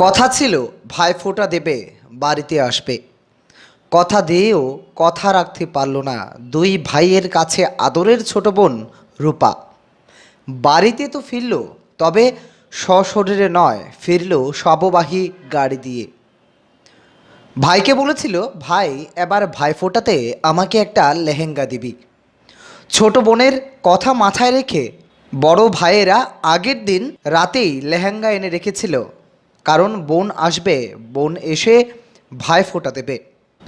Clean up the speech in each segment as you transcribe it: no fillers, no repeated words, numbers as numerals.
কথা ছিল ভাইফোঁটা দেবে, বাড়িতে আসবে। কথা দিয়েও কথা রাখতে পারল না দুই ভাইয়ের কাছে আদরের ছোট বোন রূপা। বাড়িতে তো ফিরল, তবে সশরীরে নয়, ফিরল শববাহী গাড়ি দিয়ে। ভাইকে বলেছিল, ভাই এবার ভাইফোঁটাতে আমাকে একটা লেহেঙ্গা দিবি। ছোট বোনের কথা মাথায় রেখে বড় ভাইয়েরা আগের দিন রাতেই লেহেঙ্গা এনে রেখেছিল, কারণ বোন আসবে, বোন এসে ভাইফোঁটা দেবে।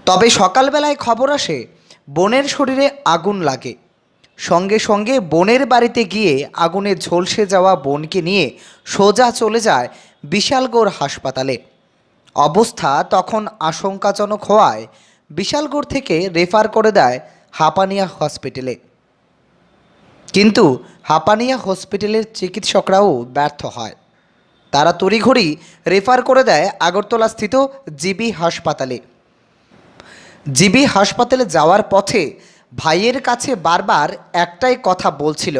তবে সকালবেলায় খবর আসে বোনের শরীরে আগুন লাগে। সঙ্গে সঙ্গে বোনের বাড়িতে গিয়ে আগুনে ঝলসে যাওয়া বোনকে নিয়ে সোজা চলে যায় বিশালগড় হাসপাতালে। অবস্থা তখন আশঙ্কাজনক হওয়ায় বিশালগড় থেকে রেফার করে দেয় হাপানিয়া হসপিটালে। কিন্তু হাপানিয়া হসপিটালের চিকিৎসকরাও ব্যর্থ হয়। তারা তড়িঘড়ি রেফার করে দেয় আগরতলাস্থিত জিবি হাসপাতালে। জিবি হাসপাতালে যাওয়ার পথে ভাইয়ের কাছে বারবার একটাই কথা বলছিল,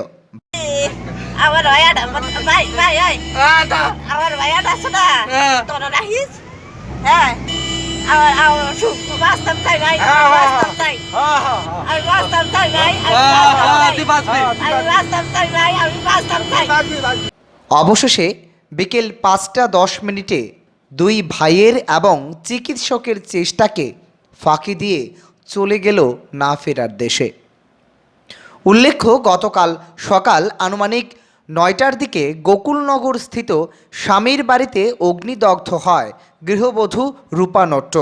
আমার ভাইয়াটা ভাই ভাই ভাই আমার ভাইয়াটা আছে না তোরা রাখিস। হ্যাঁ আমার বাঁচতাম চাই ভাই, বাঁচতাম চাই, আমি বাঁচতাম চাই ভাই, আমি বাঁচতাম চাই ভাই, আমি বাঁচতাম চাই। অবশেষে বিকেল 5টা 10 মিনিটে দুই ভাইয়ের এবং চিকিৎসকের চেষ্টাকে ফাঁকি দিয়ে চলে গেল না ফেরার দেশে। উল্লেখ্য, গতকাল সকাল আনুমানিক 9টার দিকে গোকুলনগর স্থিত স্বামীর বাড়িতে অগ্নিদগ্ধ হয় গৃহবধূ রূপা নট্ট।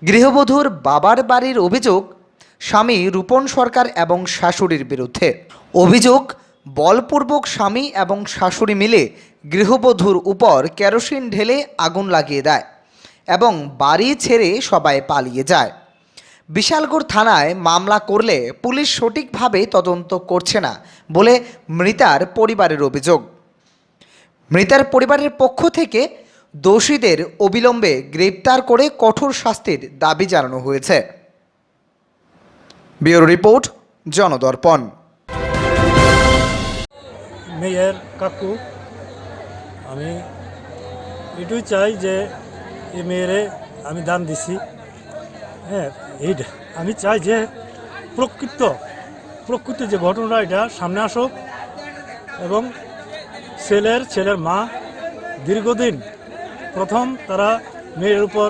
গৃহবধূর বাবার বাড়ির অভিযোগ, স্বামী রূপন সরকার এবং শাশুড়ির বিরুদ্ধে। অভিযোগ, বলপূর্বক স্বামী এবং শাশুড়ি মিলে গৃহবধূর উপর কেরোসিন ঢেলে আগুন লাগিয়ে দেয় এবং বাড়ি ছেড়ে সবাই পালিয়ে যায়। বিশালগড় থানায় মামলা করলে পুলিশ সঠিকভাবে তদন্ত করছে না বলে মৃতার পরিবারের অভিযোগ। মৃতার পরিবারের পক্ষ থেকে দোষীদের অবিলম্বে গ্রেপ্তার করে কঠোর শাস্তির দাবি জানানো হয়েছে। Bureau report, Janadarpan. মেয়ের কাকু, আমি এটুই চাই যে এই মেয়েরে আমি দান দিছি। হ্যাঁ, এইটা আমি চাই যে প্রকৃত যে ঘটনা এটা সামনে আসুক এবং ছেলের মা দীর্ঘদিন প্রথম তারা মেয়ের উপর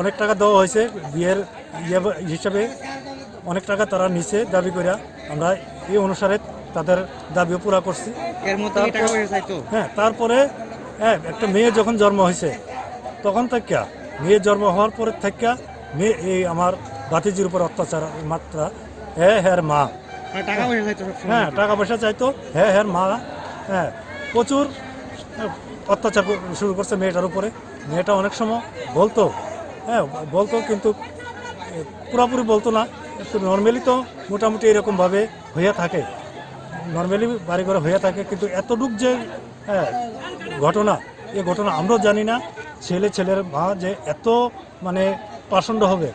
অনেক টাকা দেওয়া হয়েছে, বিয়ের হিসাবে অনেক টাকা তারা নিচে দাবি করে আমরা এই অনুসারে তাদের দাবিও পুরা করছি। হ্যাঁ, তারপরে একটা মেয়ে যখন জন্ম হয়েছে তখন থেকে মেয়ে জন্ম হওয়ার পরে থেকে মেয়ে এই আমার ভাতিজির উপর অত্যাচার মাত্রা। হ্যাঁ মা টাকা পয়সা চাইতো। হ্যাঁ মা প্রচুর অত্যাচার শুরু করছে মেয়েটার উপরে। মেয়েটা অনেক সময় বলতো কিন্তু পুরোপুরি বলতো না, একটু নর্মালি তো মোটামুটি এরকমভাবে হইয়া থাকে, নর্মালি বাড়ি ঘরে হইয়া থাকে। কিন্তু এতটুক যে এই ঘটনা আমরাও জানি না। ছেলের মা যে এত মানে পাষণ্ড হবে।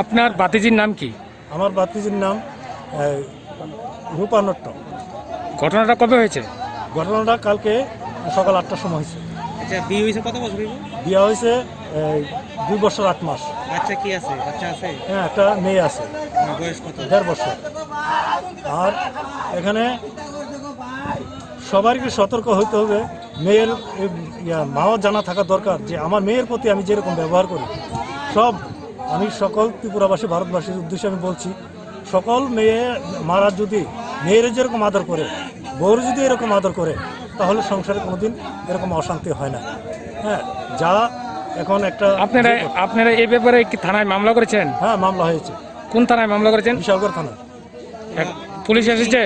আপনার ভাতিজির নাম কি? আমার ভাতিজির নাম রূপা নট্ট। ঘটনাটা কবে হয়েছে? ঘটনাটা কালকে সকাল 8টার সময় হয়েছে। আচ্ছা, বিয়ে হয়েছে কত বছর? বিয়ে হয়েছে 2 বছর 8 মাস। বাচ্চা কি আছে? বাচ্চা আছে? হ্যাঁ, একটা মেয়ে আছে। বয়স কত? 1.5 বছর। আর এখানে সবাইকে সতর্ক হইতে হবে। মেয়ের মাও জানা থাকা দরকার যে আমার মেয়ের প্রতি আমি যেরকম ব্যবহার করি, আমি সকল ত্রিপুরাবাসী ভারতবাসীর উদ্দেশ্যে আমি বলছি, সকল মারা যদি মেয়ের যেরকম আদর করে, বউর যদি এরকম আদর করে, তাহলে সংসারে কোনোদিন এরকম অশান্তি হয় না। হ্যাঁ, যা এখন একটা আপনারা এই ব্যাপারে কি থানায় মামলা করেছেন? হ্যাঁ, মামলা হয়েছে। কোন থানায় মামলা করেছেন? বিশালগড় থানা। পুলিশ এসেছে?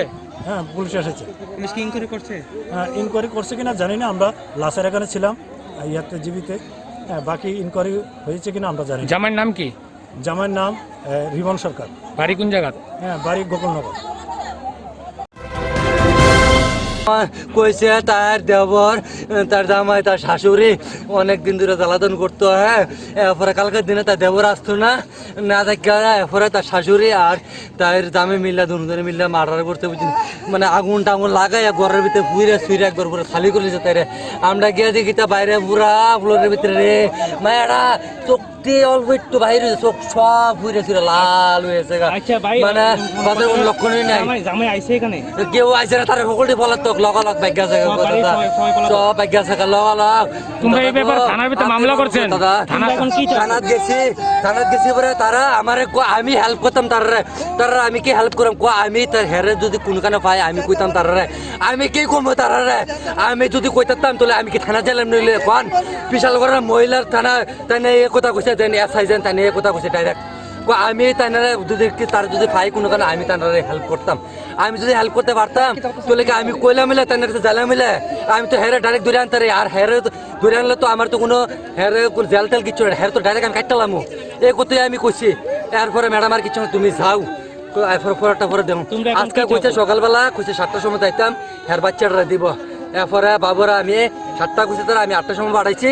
হ্যাঁ, পুলিশ এসেছে। পুলিশ কি ইনকোয়ারি করছে? হ্যাঁ, ইনকোয়ারি করছে কিনা জানি না। আমরা লাশের এখানে ছিলাম ইয়াতে জীবিতে। হ্যাঁ, বাকি ইনকোয়ারি হয়েছে কিনা আমরা জানি। জামাইয়ের নাম কি? জামাইয়ের নাম রিবন সরকার। বাড়ি কোন জায়গা? হ্যাঁ, বাড়ি গোকুলনগর। কইছে তার দেবর, তার জামাই, তার শাশুড়ি অনেক দিন ধরে জ্বালাতন করতো। হ্যাঁ, এরপরে কালকের দিনে তার দেবর আসতো না, না দেখা এরপরে তার শাশুড়ি আর তার জামাই মিল্লা দুজনে মিল্লা মার্ডার করতে বুঝলি, মানে আগুন টাগুন লাগাই ঘরের ভিতরে পুইরে সুইরে একবার পুরো খালি করে যেতে রে। আমরা গিয়ে দেখি তা বাইরে পুরা ফ্লোরের ভিতরে রে মায়েরা চোখটি অল্প একটু বাইরে চোখ সব পুইরে সুইরে লাল হয়েছে। আচ্ছা ভাই, মানে বাজার কোনো লক্ষণই নাই। জামাই আইছে এখানে? কেউ আইসে না, তার সকলটি পলাতক লগালগ ব্যাগা জায়গা সব ব্যাগা জায়গা লগালগ। তোমরা এই ব্যাপারে থানার ভিতরে মামলা করছেন? দাদা থানাত গেছি পরে তারা আমারে আমি হেল্প করতাম তারা আমি কি হেল্প করতাম আমি তার হেরে যদি কোনখানে পাই আমি কইতাম তারা আমি কি কমবো তারা আমি যদি কইতাম তাহলে আমি কি থানা যাইলাম নইলে কোন বিশাল করে মহিলার থানা তাই এ কথা কইছে দেন এসআইজেন তাই এ কথা কইছে ডাইরেক্ট আমি তাইনারে যদি তার যদি পাই কোনো কারণে আমি তাইনারে হেল্প করতাম। আমি যদি হেল্প করতে পারতাম তাহলে কি আমি কইলা মিলে তাইনারে জ্বালা মিলে আমি তো হেরে ডাইরেক্ট ধরে আনতে আর হেরে ধরে আনলে তো আমার তো কোনো হেরে জেল তেল কিছু না, হেরে তো ডাইরেক্ট আমি কাটতাম। এই কথাই আমি কইছি। এরপরে ম্যাডাম আর কিছু না, তুমি যাও এরপরে পরটা পরে দেবো। আজকে কইছে সকালবেলা কইছে 7টার সময় যাইতাম, হের বাচ্চাটা দিব। এরপরে বাবুরা আমি 7টা কইছে তারা আমি 8টার সময় বাড়াইছি,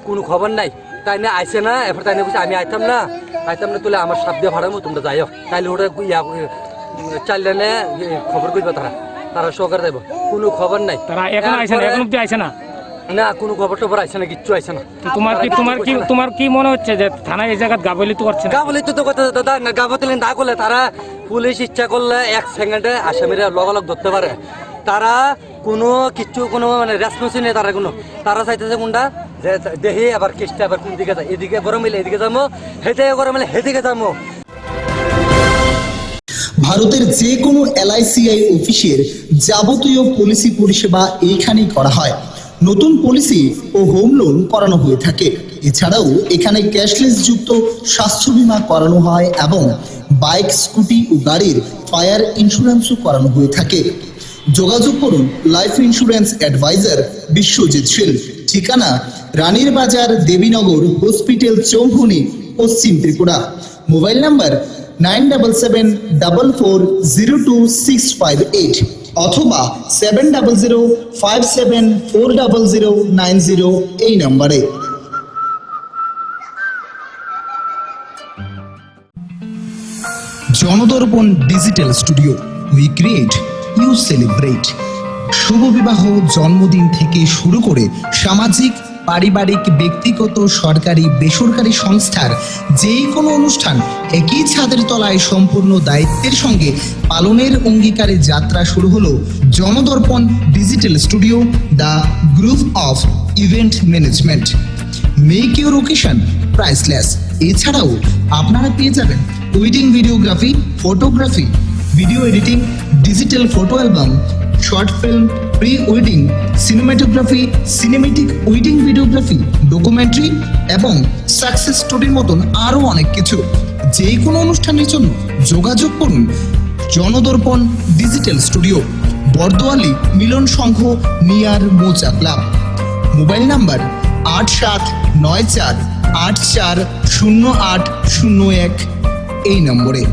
কোনো খবর নাই। তাই না আইসে না, এরপর তাই না কইছে আমি আইতাম না তুলে আমার সাপ দিয়ে ভাড়াবো, তোমরা যাইও তাইলে ওটা চাইলে খবর করবে তারা সহকার দেবো। কোনো খবর নাই, তারা এখন আইছে না, এখন অব্দি আইছে না, না কোনো খবর টবর আইসে না, কিচ্ছু আইসে না। তোমার কি মনে হচ্ছে যে থানায় এই জায়গা গাবলিত করছে? গাবলিত তো কথা দাদা না, গাবতলেন দা করলে তারা পুলিশ ইচ্ছা করলে 1 সেকেন্ডে আসামিরা লগালগ ধরতে পারে। তারা কোনো কিচ্ছু কোনো মানে রেসপন্সই নেই তারা কোনো। তারা চাইতেছে কোনটা যে দেখি আবার কেসটা আবার কোন দিকে যায়, এদিকে গরম মিলে এদিকে যাবো, হেঁটে গরম মিলে হেদিকে যাবো। ভারতের যে কোনো LICI অফিসের যাবতীয় পলিসি পরিষেবা এইখানেই করা হয়। নতুন পলিসি ও হোম লোন করানো হয়ে থাকে। এছাড়াও এখানে ক্যাশলেস যুক্ত স্বাস্থ্য বীমা করানো হয় এবং বাইক, স্কুটি ও গাড়ির ফায়ার ইন্স্যুরেন্সও করানো হয়ে থাকে। যোগাযোগ করুন লাইফ ইন্স্যুরেন্স অ্যাডভাইজার বিশ্বজিৎ শীল। ঠিকানা রানীর বাজার, দেবীনগর হসপিটাল, চৌমুহনী, পশ্চিম ত্রিপুরা। মোবাইল নাম্বার 9774402658 অথবা 7005740090 এই নম্বরে। Janadarpan digital studio, we create, you celebrate. শুভ বিবাহ, জন্মদিন থেকে শুরু করে সামাজিক, পারিবারিক, ব্যক্তিগত, সরকারি, বেসরকারি সংস্থার যে কোনো অনুষ্ঠান একই ছাদের তলায় সম্পূর্ণ দায়িত্বের সঙ্গে পালনের অঙ্গীকারে যাত্রা শুরু হলো Janadarpan digital studio, the group of event management. Make your occasion priceless. এছাড়াও আপনারা পেয়ে যাবেন wedding videography, photography, video editing, digital photo album, short film, pre wedding, cinematography, cinematic wedding videography, documentary এবং সাকসেস স্টোরির মতন আরও অনেক কিছু। যে কোনো অনুষ্ঠানের জন্য যোগাযোগ করুন জনদর্পণ ডিজিটাল স্টুডিও, বর্দোয়ালি মিলন সংঘ, নিয়ার মোচা ক্লাব। মোবাইল নাম্বার 8794840801 এই নম্বরে।